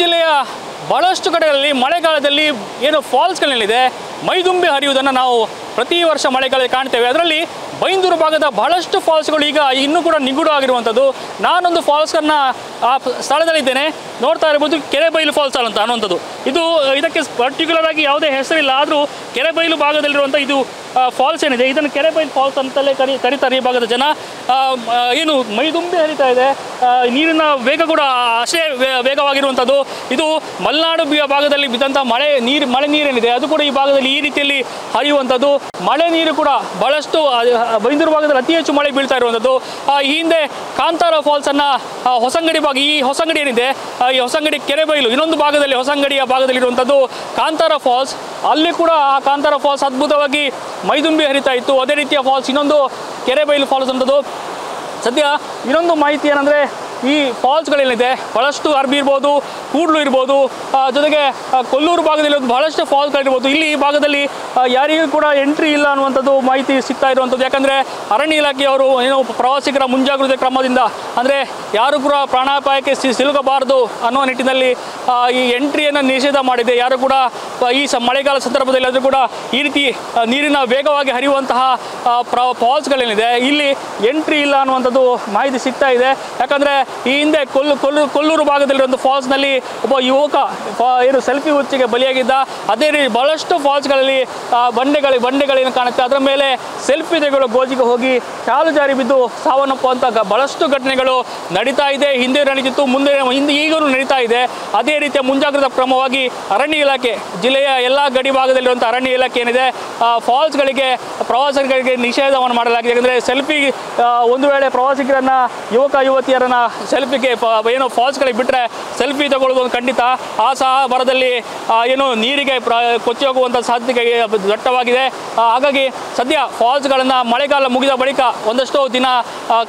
ಜಿಲ್ಲೆಯ ಬಹಳಷ್ಟು ಕಡೆಗಳಲ್ಲಿ ಮಳೆಗಾಲದಲ್ಲಿ ಏನು ಫಾಲ್ಸ್ಗಳೇನಿದೆ ಮೈದುಂಬಿ ಹರಿಯುವುದನ್ನು ನಾವು ಪ್ರತಿ ವರ್ಷ ಮಳೆಗಾಲದಲ್ಲಿ ಕಾಣ್ತೇವೆ. ಅದರಲ್ಲಿ ಬೈಂದೂರು ಭಾಗದ ಬಹಳಷ್ಟು ಫಾಲ್ಸ್ಗಳು ಈಗ ಇನ್ನೂ ಕೂಡ ನಿಗೂಢ ಆಗಿರುವಂಥದ್ದು. ನಾನೊಂದು ಫಾಲ್ಸನ್ನು ಆ ಸ್ಥಳದಲ್ಲಿದ್ದೇನೆ, ನೋಡ್ತಾ ಇರ್ಬೋದು, ಕೆರೆಬೈಲು ಫಾಲ್ಸ್ ಅಂತ ಅನ್ನುವಂಥದ್ದು. ಇದಕ್ಕೆ ಪರ್ಟಿಕ್ಯುಲರ್ ಆಗಿ ಯಾವುದೇ ಹೆಸರಿಲ್ಲ, ಆದರೂ ಕೆರೆಬೈಲು ಭಾಗದಲ್ಲಿರುವಂಥ ಇದು ಫಾಲ್ಸ್ ಏನಿದೆ ಇದನ್ನು ಕೆರೆಬೈಲು ಫಾಲ್ಸ್ ಅಂತಲೇ ಕರೀತಾರೆ ಈ ಭಾಗದ ಜನ. ಏನು ಮೈದುಂಬಿ ಹರಿತಾ ಇದೆ, ನೀರಿನ ವೇಗ ಕೂಡ ಅಷ್ಟೇ ವೇಗವಾಗಿರುವಂಥದ್ದು. ಇದು ಮಲೆನಾಡು ಭಾಗದಲ್ಲಿ ಬಿದ್ದಂಥ ಮಳೆ ನೀರೇನಿದೆ ಅದು ಕೂಡ ಈ ಭಾಗದಲ್ಲಿ ಈ ರೀತಿಯಲ್ಲಿ ಹರಿಯುವಂಥದ್ದು. ಮಳೆ ನೀರು ಕೂಡ ಬಹಳಷ್ಟು ಬೈಂದೂರು ಭಾಗದಲ್ಲಿ ಅತಿ ಹೆಚ್ಚು ಮಳೆ ಬೀಳ್ತಾ ಇರುವಂಥದ್ದು. ಈ ಹಿಂದೆ ಕಾಂತಾರ ಫಾಲ್ಸನ್ನು ಹೊಸಂಗಡಿ ಭಾಗ, ಈ ಹೊಸಂಗಡಿ ಏನಿದೆ ಈ ಹೊಸಂಗಡಿ ಕೆರೆಬೈಲು ಇನ್ನೊಂದು ಭಾಗದಲ್ಲಿ ಹೊಸಂಗಡಿಯ ಭಾಗದಲ್ಲಿರುವಂಥದ್ದು ಕಾಂತಾರ ಫಾಲ್ಸ್. ಅಲ್ಲಿ ಕೂಡ ಆ ಕಾಂತಾರ ಫಾಲ್ಸ್ ಅದ್ಭುತವಾಗಿ ಮೈದುಂಬಿ ಹರಿತಾ ಇತ್ತು. ಅದೇ ರೀತಿಯ ಫಾಲ್ಸ್ ಇನ್ನೊಂದು ಕೆರೆಬೈಲು ಫಾಲ್ಸ್ ಅಂತದ್ದು. ಸದ್ಯ ಇನ್ನೊಂದು ಮಾಹಿತಿ ಏನಂದರೆ ಈ ಫಾಲ್ಸ್ಗಳೇನಿದೆ ಬಹಳಷ್ಟು ಅರ್ಬಿ ಇರ್ಬೋದು, ಕೂಡ್ಲು ಇರ್ಬೋದು, ಜೊತೆಗೆ ಕೊಲ್ಲೂರು ಭಾಗದಲ್ಲಿ ಬಹಳಷ್ಟು ಫಾಲ್ಸ್ಗಳಿರ್ಬೋದು. ಇಲ್ಲಿ ಈ ಭಾಗದಲ್ಲಿ ಯಾರಿಗೂ ಕೂಡ ಎಂಟ್ರಿ ಇಲ್ಲ ಅನ್ನುವಂಥದ್ದು ಮಾಹಿತಿ ಸಿಗ್ತಾ ಇರುವಂಥದ್ದು. ಯಾಕಂದರೆ ಅರಣ್ಯ ಇಲಾಖೆಯವರು ಏನು ಪ್ರವಾಸಿಗರ ಮುಂಜಾಗ್ರತೆ ಕ್ರಮದಿಂದ ಅಂದರೆ ಯಾರು ಕೂಡ ಪ್ರಾಣಾಪಾಯಕ್ಕೆ ಸಿಲುಕಬಾರದು ಅನ್ನೋ ನಿಟ್ಟಿನಲ್ಲಿ ಈ ಎಂಟ್ರಿಯನ್ನು ನಿಷೇಧ ಮಾಡಿದೆ. ಯಾರು ಕೂಡ ಈ ಮಳೆಗಾಲ ಸಂದರ್ಭದಲ್ಲಿ ಆದರೂ ಕೂಡ ಈ ರೀತಿ ನೀರಿನ ವೇಗವಾಗಿ ಹರಿಯುವಂತಹ ಫಾಲ್ಸ್ಗಳೇನಿದೆ ಇಲ್ಲಿ ಎಂಟ್ರಿ ಇಲ್ಲ ಅನ್ನುವಂಥದ್ದು ಮಾಹಿತಿ ಸಿಗ್ತಾ ಇದೆ. ಯಾಕಂದರೆ ಈ ಹಿಂದೆ ಕೊಲ್ಲೂರು ಭಾಗದಲ್ಲಿರುವಂಥ ಫಾಲ್ಸ್ನಲ್ಲಿ ಒಬ್ಬ ಯುವಕ ಏನು ಸೆಲ್ಫಿ ಹುಚ್ಚಿಗೆ ಬಲಿಯಾಗಿದ್ದ. ಅದೇ ರೀತಿ ಬಹಳಷ್ಟು ಫಾಲ್ಸ್ಗಳಲ್ಲಿ ಬಂಡೆಗಳೇನು ಕಾಣುತ್ತೆ ಅದರ ಮೇಲೆ ಸೆಲ್ಫಿ ತೆಗೆಗಳು ಗೋಜಿಗೆ ಹೋಗಿ ಕಾಲು ಜಾರಿ ಬಿದ್ದು ಸಾವನ್ನಪ್ಪುವಂಥ ಬಹಳಷ್ಟು ಘಟನೆಗಳು ನಡೀತಾ ಇದೆ. ಹಿಂದೆ ನಡೀತಿತ್ತು, ಈಗಲೂ ನಡೀತಾ ಇದೆ. ಅದೇ ರೀತಿಯ ಮುಂಜಾಗ್ರತಾ ಕ್ರಮವಾಗಿ ಅರಣ್ಯ ಇಲಾಖೆ ಜಿಲ್ಲೆಯ ಎಲ್ಲ ಗಡಿ ಭಾಗದಲ್ಲಿರುವಂಥ ಅರಣ್ಯ ಇಲಾಖೆ ಏನಿದೆ ಫಾಲ್ಸ್ಗಳಿಗೆ ಪ್ರವಾಸಿಗರಿಗೆ ನಿಷೇಧವನ್ನು ಮಾಡಲಾಗಿದೆ. ಯಾಕಂದರೆ ಸೆಲ್ಫಿ ಒಂದು ವೇಳೆ ಪ್ರವಾಸಿಗರನ್ನು ಯುವತಿಯರನ್ನು ಸೆಲ್ಫಿಗೆ ಏನು ಫಾಲ್ಸ್ಗಳಿಗೆ ಬಿಟ್ಟರೆ ಸೆಲ್ಫಿ ತಗೊಳ್ಳೋದು ಒಂದು ಖಂಡಿತ. ಆ ಸಹ ಬರದಲ್ಲಿ ಏನು ನೀರಿಗೆ ಕೊಚ್ಚಿ ಹೋಗುವಂಥ ಸಾಧ್ಯತೆ ದಟ್ಟವಾಗಿದೆ. ಹಾಗಾಗಿ ಸದ್ಯ ಫಾಲ್ಸ್ಗಳನ್ನು ಮಳೆಗಾಲ ಮುಗಿದ ಬಳಿಕ ಒಂದಷ್ಟು ದಿನ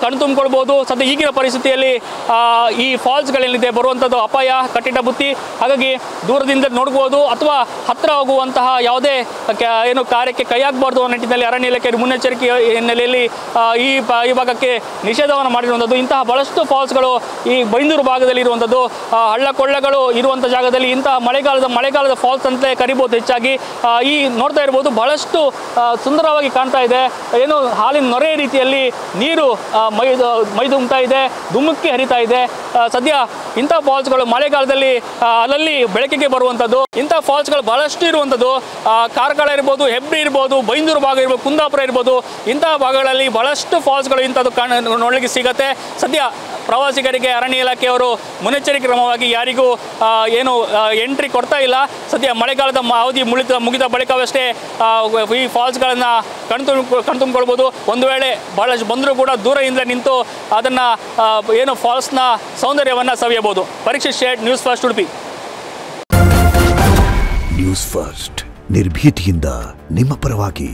ಕಣ್ತುಂಬಿಕೊಳ್ಬೋದು. ಸದ್ಯ ಈಗಿನ ಪರಿಸ್ಥಿತಿಯಲ್ಲಿ ಈ ಫಾಲ್ಸ್ಗಳೇನಿದೆ ಬರುವಂಥದ್ದು ಅಪಾಯ ಕಟ್ಟಿಟ್ಟ ಬುತ್ತಿ. ಹಾಗಾಗಿ ದೂರದಿಂದ ನೋಡ್ಬೋದು ಅಥವಾ ಹತ್ತಿರ ಹೋಗುವಂತಹ ಯಾವುದೇ ಏನು ಕಾರ್ಯಕ್ಕೆ ಕೈ ಹಾಕಬಾರ್ದು ಅನ್ನೋ ನಿಟ್ಟಿನಲ್ಲಿ ಅರಣ್ಯ ಇಲಾಖೆ ಮುನ್ನೆಚ್ಚರಿಕೆ ಹಿನ್ನೆಲೆಯಲ್ಲಿ ಈ ಭಾಗಕ್ಕೆ ನಿಷೇಧವನ್ನು ಮಾಡಿರುವಂಥದ್ದು. ಇಂತಹ ಬಹಳಷ್ಟು ಫಾಲ್ಸ್ಗಳು ಈ ಬೈಂದೂರು ಭಾಗದಲ್ಲಿ ಇರುವಂಥದ್ದು. ಹಳ್ಳ ಕೊಳ್ಳಗಳು ಇರುವಂಥ ಜಾಗದಲ್ಲಿ ಇಂತಹ ಮಳೆಗಾಲದ ಫಾಲ್ಸ್ ಅಂತಲೇ ಕರಿಬೋದು ಹೆಚ್ಚಾಗಿ. ಈ ನೋಡ್ತಾ ಇರ್ಬೋದು ಬಹಳಷ್ಟು ಸುಂದರವಾಗಿ ಕಾಣ್ತಾ ಇದೆ. ಏನು ಹಾಲಿನ ನೊರೆ ರೀತಿಯಲ್ಲಿ ನೀರು ಮೈದುಂಬ್ತಾ ಇದೆ, ಧುಮುಕಿ ಹರಿತಾ ಇದೆ. ಸದ್ಯ ಇಂಥ ಫಾಲ್ಸ್ಗಳು ಮಳೆಗಾಲದಲ್ಲಿ ಅಲ್ಲಲ್ಲಿ ಬೆಳಕಿಗೆ ಬರುವಂಥದ್ದು. ಇಂಥ ಫಾಲ್ಸ್ಗಳು ಬಹಳಷ್ಟು ಇರುವಂಥದ್ದು. ಕಾರ್ಕಳ ಇರ್ಬೋದು, ಹೆಬ್ರಿ ಇರ್ಬೋದು, ಬೈಂದೂರು ಭಾಗ ಇರ್ಬೋದು, ಕುಂದಾಪುರ ಇರ್ಬೋದು, ಇಂತಹ ಭಾಗಗಳಲ್ಲಿ ಬಹಳಷ್ಟು ಫಾಲ್ಸ್ಗಳು ಇಂಥದ್ದು ನೋಡಲಿಕ್ಕೆ ಸಿಗುತ್ತೆ. ಸದ್ಯ ಪ್ರವಾಸಿಗರಿಗೆ ಅರಣ್ಯ ಇಲಾಖೆಯವರು ಮುನ್ನೆಚ್ಚರಿಕೆ ಕ್ರಮವಾಗಿ ಯಾರಿಗೂ ಏನು ಎಂಟ್ರಿ ಕೊಡ್ತಾ ಇಲ್ಲ. ಸದ್ಯ ಮಳೆಗಾಲದ ಅವಧಿ ಮುಗಿದ ಬಳಿಕವಷ್ಟೇ ಈ ಫಾಲ್ಸ್ಗಳನ್ನು ಕಣ್ತುಂಬಿಕೊಳ್ಬೋದು. ಒಂದು ವೇಳೆ ಬಹಳಷ್ಟು ಬಂದರೂ ಕೂಡ ದೂರದಿಂದ ನಿಂತು ಅದನ್ನು ಏನು ಫಾಲ್ಸ್ನ ಸೌಂದರ್ಯವನ್ನು ಸವಿಯಬಹುದು. Parikshit Shet, news first Udupi. News first ನಿರ್ಭೀತಿಯಿಂದ ನಿಮ್ಮ ಪರವಾಗಿ.